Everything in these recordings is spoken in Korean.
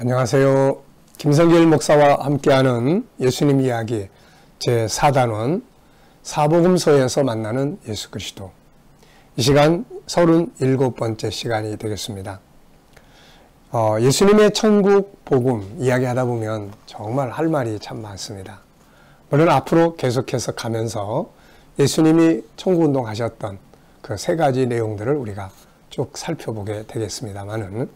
안녕하세요. 김성길 목사와 함께하는 예수님 이야기 제4단원 사복음서에서 만나는 예수 그리스도. 이 시간 37번째 시간이 되겠습니다. 예수님의 천국 복음 이야기하다 보면 정말 할 말이 참 많습니다. 물론 앞으로 계속해서 가면서 예수님이 천국운동 하셨던 그 세 가지 내용들을 우리가 쭉 살펴보게 되겠습니다만은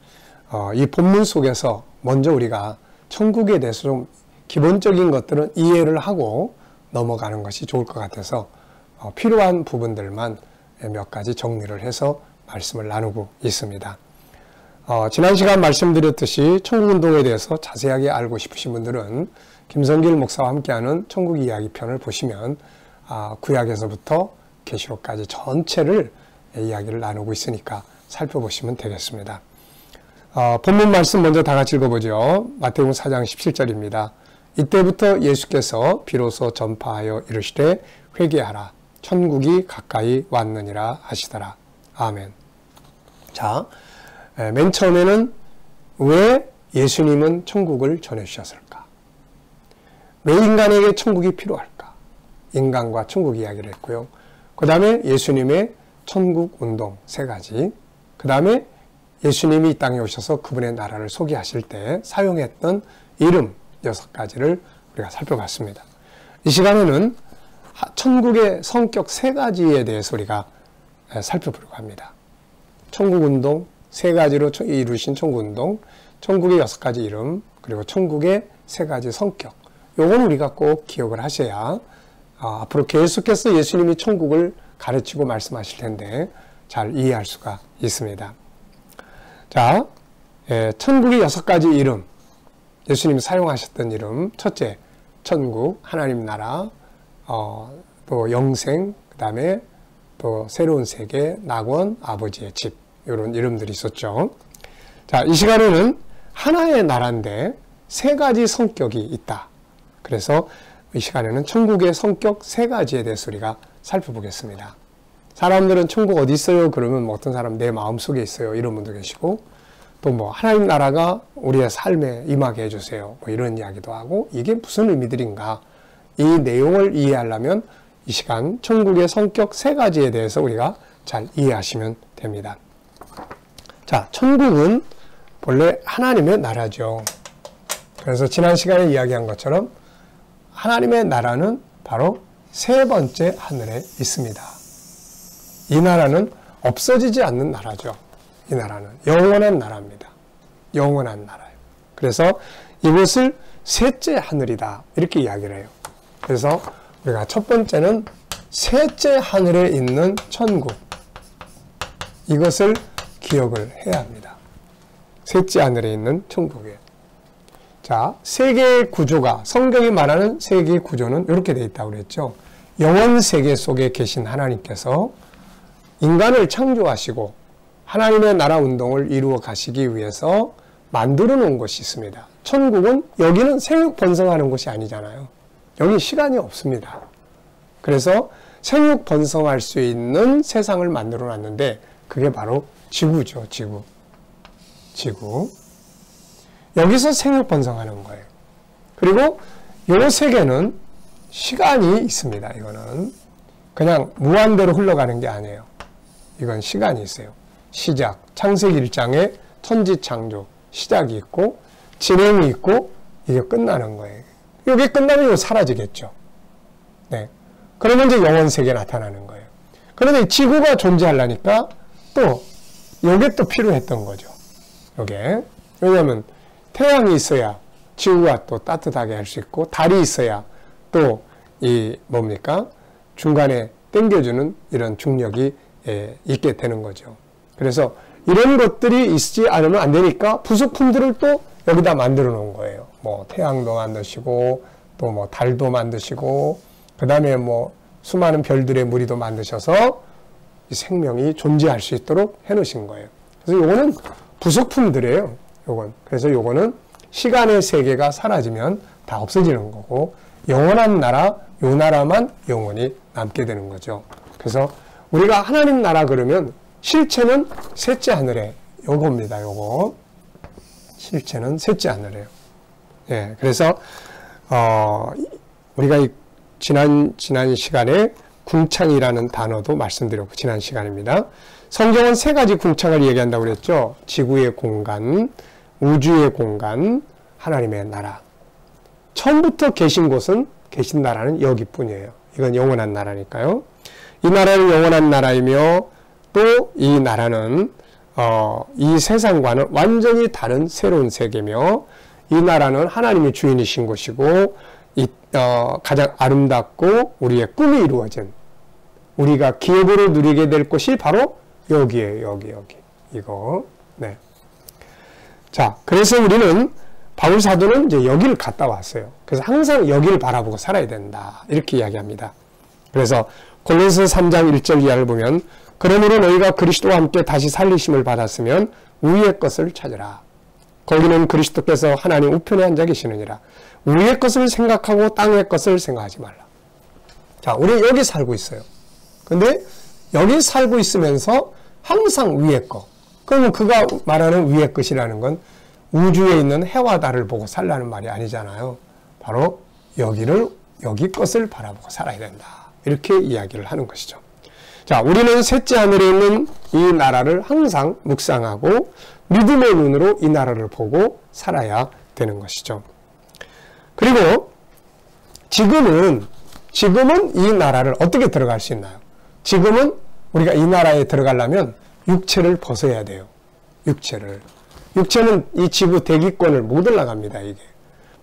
이 본문 속에서 먼저 우리가 천국에 대해서 좀 기본적인 것들은 이해를 하고 넘어가는 것이 좋을 것 같아서 필요한 부분들만 몇 가지 정리를 해서 말씀을 나누고 있습니다. 지난 시간 말씀드렸듯이 천국운동에 대해서 자세하게 알고 싶으신 분들은 김성길 목사와 함께하는 천국 이야기 편을 보시면 구약에서부터 계시록까지 전체를 이야기를 나누고 있으니까 살펴보시면 되겠습니다. 본문 말씀 먼저 다 같이 읽어보죠. 마태복음 4장 17절입니다. 이때부터 예수께서 비로소 전파하여 이르시되 회개하라 천국이 가까이 왔느니라 하시더라. 아멘. 자, 맨 처음에는 왜 예수님은 천국을 전해주셨을까? 왜 인간에게 천국이 필요할까? 인간과 천국 이야기를 했고요. 그 다음에 예수님의 천국 운동 세 가지, 그 다음에 예수님이 이 땅에 오셔서 그분의 나라를 소개하실 때 사용했던 이름 6가지를 우리가 살펴봤습니다. 이 시간에는 천국의 성격 세 가지에 대해서 우리가 살펴보려고 합니다. 천국운동 세 가지로 이루신 천국운동, 천국의 6가지 이름, 그리고 천국의 세 가지 성격. 요건 우리가 꼭 기억을 하셔야 앞으로 계속해서 예수님이 천국을 가르치고 말씀하실 텐데 잘 이해할 수가 있습니다. 자, 천국의 6가지 이름, 예수님이 사용하셨던 이름. 첫째, 천국, 하나님 나라, 또 영생, 그 다음에 또 새로운 세계, 낙원, 아버지의 집, 이런 이름들이 있었죠. 자, 이 시간에는 하나의 나라인데 세 가지 성격이 있다. 그래서 이 시간에는 천국의 성격 세 가지에 대해서 우리가 살펴보겠습니다. 사람들은 천국 어디 있어요? 그러면 어떤 사람 내 마음속에 있어요. 이런 분도 계시고, 또 뭐 하나님 나라가 우리의 삶에 임하게 해주세요. 뭐 이런 이야기도 하고, 이게 무슨 의미들인가? 이 내용을 이해하려면 이 시간 천국의 성격 세 가지에 대해서 우리가 잘 이해하시면 됩니다. 자, 천국은 본래 하나님의 나라죠. 그래서 지난 시간에 이야기한 것처럼 하나님의 나라는 바로 세 번째 하늘에 있습니다. 이 나라는 없어지지 않는 나라죠. 이 나라는 영원한 나라입니다. 영원한 나라예요. 그래서 이것을 셋째 하늘이다 이렇게 이야기를 해요. 그래서 우리가 첫 번째는 셋째 하늘에 있는 천국, 이것을 기억을 해야 합니다. 셋째 하늘에 있는 천국이에요. 자, 세계의 구조가, 성경이 말하는 세계의 구조는 이렇게 되어 있다고 그랬죠. 영원 세계 속에 계신 하나님께서 인간을 창조하시고 하나님의 나라 운동을 이루어 가시기 위해서 만들어 놓은 것이 있습니다. 천국은, 여기는 생육 번성하는 곳이 아니잖아요. 여기 시간이 없습니다. 그래서 생육 번성할 수 있는 세상을 만들어 놨는데 그게 바로 지구죠. 지구. 여기서 생육 번성하는 거예요. 그리고 이 세계는 시간이 있습니다. 이거는 그냥 무한대로 흘러가는 게 아니에요. 이건 시간이 있어요. 시작, 창세기 1장에 천지창조, 시작이 있고 진행이 있고 이게 끝나는 거예요. 이게 끝나면 이거 사라지겠죠. 네. 그러면 이제 영원세계에 나타나는 거예요. 그런데 지구가 존재하려니까 또 이게 또 필요했던 거죠. 이게. 왜냐하면 태양이 있어야 지구가 또 따뜻하게 할 수 있고, 달이 있어야 또 이 뭡니까? 중간에 당겨주는 이런 중력이 있게 되는 거죠. 그래서 이런 것들이 있지 않으면 안 되니까 부속품들을 또 여기다 만들어 놓은 거예요. 뭐 태양도 만드시고, 또 뭐 달도 만드시고, 그 다음에 뭐 수많은 별들의 무리도 만드셔서 이 생명이 존재할 수 있도록 해 놓으신 거예요. 그래서 요거는 부속품들이에요. 그래서 요거는 시간의 세계가 사라지면 다 없어지는 거고, 영원한 나라, 요 나라만 영원히 남게 되는 거죠. 그래서 우리가 하나님 나라 그러면 실체는 셋째 하늘에 요겁니다. 요거. 실제는 셋째 하늘이에요. 예, 그래서 우리가 지난 시간에 궁창이라는 단어도 말씀드렸고 지난 시간입니다. 성경은 세 가지 궁창을 얘기한다고 그랬죠. 지구의 공간, 우주의 공간, 하나님의 나라. 처음부터 계신 곳은, 계신 나라는 여기뿐이에요. 이건 영원한 나라니까요. 이 나라는 영원한 나라이며 또 이 나라는 이 세상과는 완전히 다른 새로운 세계며 이 나라는 하나님이 주인이신 곳이고 가장 아름답고 우리의 꿈이 이루어진 우리가 기업으로 누리게 될 곳이 바로 여기에요. 여기 이거. 네. 자, 그래서 우리는 바울 사도는 이제 여기를 갔다 왔어요. 그래서 항상 여기를 바라보고 살아야 된다. 이렇게 이야기합니다. 그래서 골로새 3장 1절 이하를 보면 그러므로 너희가 그리스도와 함께 다시 살리심을 받았으면 위의 것을 찾으라. 거기는 그리스도께서 하나님 우편에 앉아 계시느니라. 위의 것을 생각하고 땅의 것을 생각하지 말라. 자, 우리 여기 살고 있어요. 근데 여기 살고 있으면서 항상 위의 것. 그러면 그가 말하는 위의 것이라는 건 우주에 있는 해와 달을 보고 살라는 말이 아니잖아요. 바로 여기 것을 바라보고 살아야 된다. 이렇게 이야기를 하는 것이죠. 자, 우리는 셋째 하늘에 있는 이 나라를 항상 묵상하고 믿음의 눈으로 이 나라를 보고 살아야 되는 것이죠. 그리고 지금은 이 나라를 어떻게 들어갈 수 있나요? 지금은 우리가 이 나라에 들어가려면 육체를 벗어야 돼요. 육체는 이 지구 대기권을 못 올라갑니다. 이게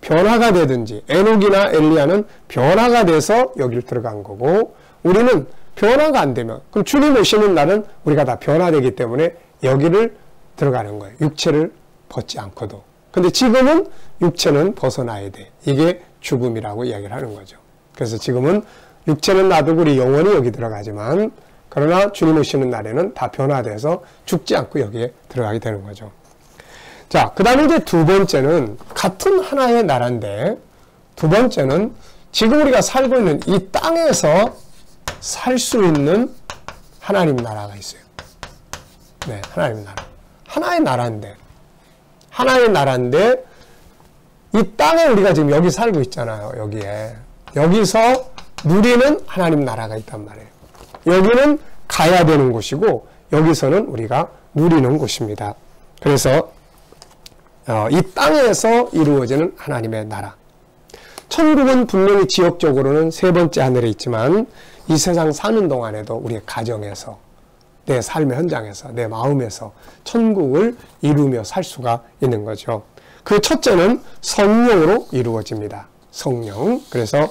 변화가 되든지 에녹이나 엘리야는 변화가 돼서 여기를 들어간 거고 우리는 변화가 안 되면 그럼 주님 오시는 날은 우리가 다 변화되기 때문에 여기를 들어가는 거예요. 육체를 벗지 않고도. 근데 지금은 육체는 벗어나야 돼. 이게 죽음이라고 이야기를 하는 거죠. 그래서 지금은 육체는 놔두고 우리 영원히 여기 들어가지만 그러나 주님 오시는 날에는 다 변화돼서 죽지 않고 여기에 들어가게 되는 거죠. 자, 그 다음에 이제 두 번째는 같은 하나의 나라인데 두 번째는 지금 우리가 살고 있는 이 땅에서 살 수 있는 하나님 나라가 있어요. 네, 하나님 나라. 하나의 나라인데 이 땅에 우리가 지금 여기 살고 있잖아요. 여기서 누리는 하나님 나라가 있단 말이에요. 여기는 가야 되는 곳이고 여기서는 우리가 누리는 곳입니다. 그래서 이 땅에서 이루어지는 하나님의 나라. 천국은 분명히 지역적으로는 세 번째 하늘에 있지만 이 세상 사는 동안에도 우리의 가정에서 내 삶의 현장에서 내 마음에서 천국을 이루며 살 수가 있는 거죠. 그 첫째는 성령으로 이루어집니다. 성령. 그래서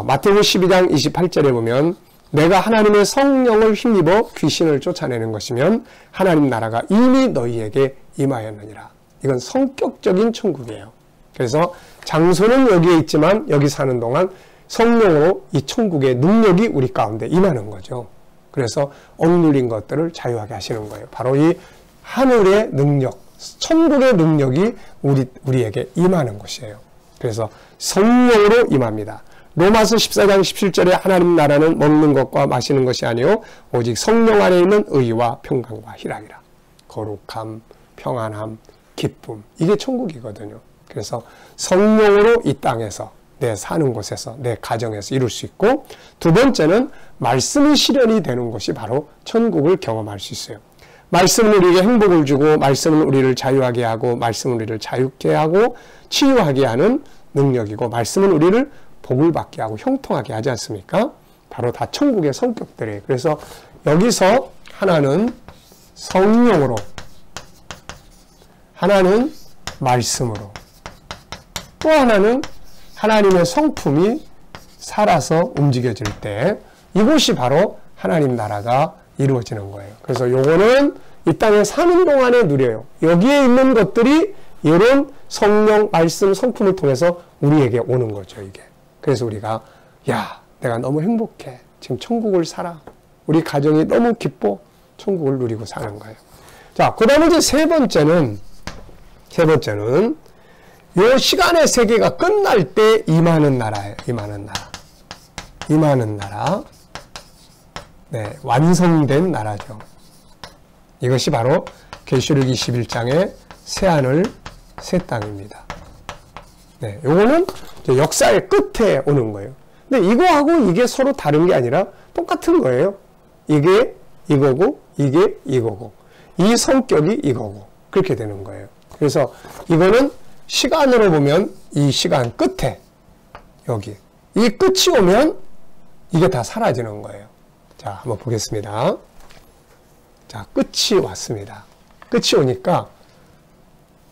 마태복음 12장 28절에 보면 내가 하나님의 성령을 힘입어 귀신을 쫓아내는 것이면 하나님 나라가 이미 너희에게 임하였느니라. 이건 성격적인 천국이에요. 그래서 장소는 여기에 있지만 여기 사는 동안 성령으로 이 천국의 능력이 우리 가운데 임하는 거죠. 그래서 억눌린 것들을 자유하게 하시는 거예요. 바로 이 하늘의 능력, 천국의 능력이 우리에게 임하는 것이에요. 그래서 성령으로 임합니다. 로마서 14장 17절에 하나님 나라는 먹는 것과 마시는 것이 아니요 오직 성령 안에 있는 의와 평강과 희락이라. 거룩함, 평안함, 기쁨. 이게 천국이거든요. 그래서 성령으로 이 땅에서 내 사는 곳에서 내 가정에서 이룰 수 있고 두 번째는 말씀이 실현이 되는 곳이 바로 천국을 경험할 수 있어요. 말씀은 우리에게 행복을 주고 말씀은 우리를 자유하게 하고 말씀은 우리를 자유케 하고 치유하게 하는 능력이고 말씀은 우리를 복을 받게 하고 형통하게 하지 않습니까? 바로 다 천국의 성격들이에요. 그래서 여기서 하나는 성령으로 하나는 말씀으로 또 하나는 하나님의 성품이 살아서 움직여질 때 이곳이 바로 하나님 나라가 이루어지는 거예요. 그래서 요거는 이 땅에 사는 동안에 누려요. 여기에 있는 것들이 이런 성령, 말씀, 성품을 통해서 우리에게 오는 거죠, 이게. 그래서 우리가 야, 내가 너무 행복해. 지금 천국을 살아. 우리 가정이 너무 기뻐. 천국을 누리고 사는 거예요. 자, 그 다음에 이제 세 번째는 요 시간의 세계가 끝날 때 임하는 나라예요. 임하는 나라. 네, 완성된 나라죠. 이것이 바로 계시록 21장의 새하늘, 새 땅입니다. 네, 요거는 역사의 끝에 오는 거예요. 근데 이거하고 이게 서로 다른 게 아니라 똑같은 거예요. 이게 이거고, 이게 이거고, 이 성격이 이거고, 그렇게 되는 거예요. 그래서 이거는 시간으로 보면 이 시간 끝에, 여기, 이 끝이 오면 이게 다 사라지는 거예요. 자, 한번 보겠습니다. 자, 끝이 왔습니다. 끝이 오니까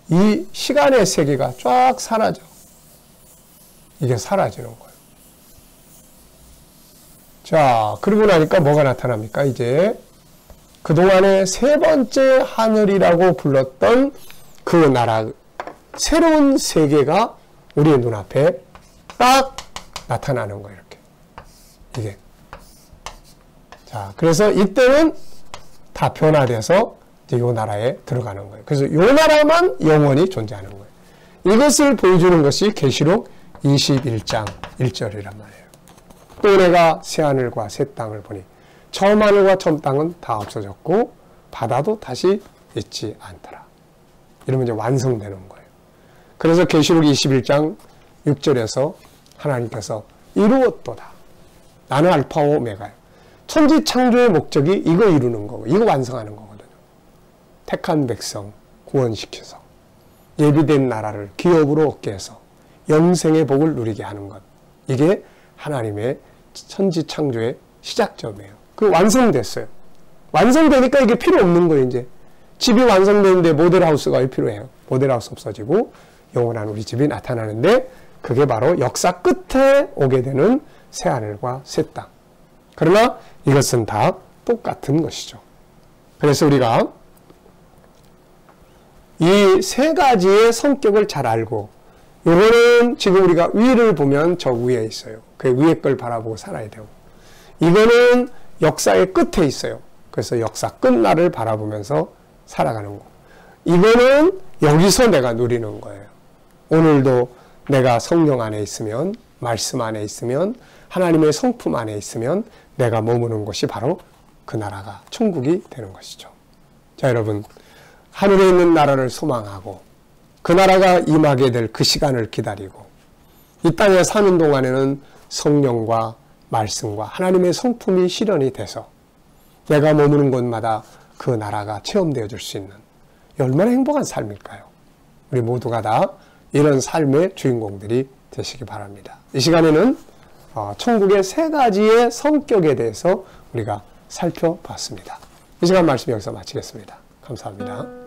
이 시간의 세계가 쫙 사라져. 이게 사라지는 거예요. 자, 그러고 나니까 뭐가 나타납니까? 이제 그동안에 세 번째 하늘이라고 불렀던 그 나라, 새로운 세계가 우리의 눈앞에 딱 나타나는 거예요. 이렇게. 이게. 자, 그래서 이때는 다 변화돼서 이제 요 나라에 들어가는 거예요. 그래서 요 나라만 영원히 존재하는 거예요. 이것을 보여주는 것이 계시록 21장 1절이란 말이에요. 또 내가 새하늘과 새 땅을 보니 처음 하늘과 처음 땅은 다 없어졌고 바다도 다시 있지 않더라. 이러면 이제 완성되는 거예요. 그래서 계시록 21장 6절에서 하나님께서 이루었도다. 나는 알파와 오메가요. 천지 창조의 목적이 이거 이루는 거고 이거 완성하는 거거든요. 택한 백성 구원시켜서 예비된 나라를 기업으로 얻게 해서 영생의 복을 누리게 하는 것. 이게 하나님의 천지 창조의 시작점이에요. 그 완성됐어요. 완성되니까 이게 필요 없는 거예요. 이제 집이 완성되는데 모델하우스가 왜 필요해요? 모델하우스 없어지고 영원한 우리 집이 나타나는데 그게 바로 역사 끝에 오게 되는 새하늘과 새 땅. 그러나 이것은 다 똑같은 것이죠. 그래서 우리가 이 세 가지의 성격을 잘 알고 요거는 지금 우리가 위를 보면 저 위에 있어요. 그 위에 걸 바라보고 살아야 되고 이거는 역사의 끝에 있어요. 그래서 역사 끝날을 바라보면서 살아가는 거. 이거는 여기서 내가 누리는 거예요. 오늘도 내가 성령 안에 있으면 말씀 안에 있으면 하나님의 성품 안에 있으면 내가 머무는 곳이 바로 그 나라가 천국이 되는 것이죠. 자, 여러분 하늘에 있는 나라를 소망하고 그 나라가 임하게 될 그 시간을 기다리고 이 땅에 사는 동안에는 성령과 말씀과 하나님의 성품이 실현이 돼서 내가 머무는 곳마다 그 나라가 체험되어 줄 수 있는 얼마나 행복한 삶일까요? 우리 모두가 다 이런 삶의 주인공들이 되시기 바랍니다. 이 시간에는 천국의 세 가지의 성격에 대해서 우리가 살펴봤습니다. 이 시간 말씀 여기서 마치겠습니다. 감사합니다.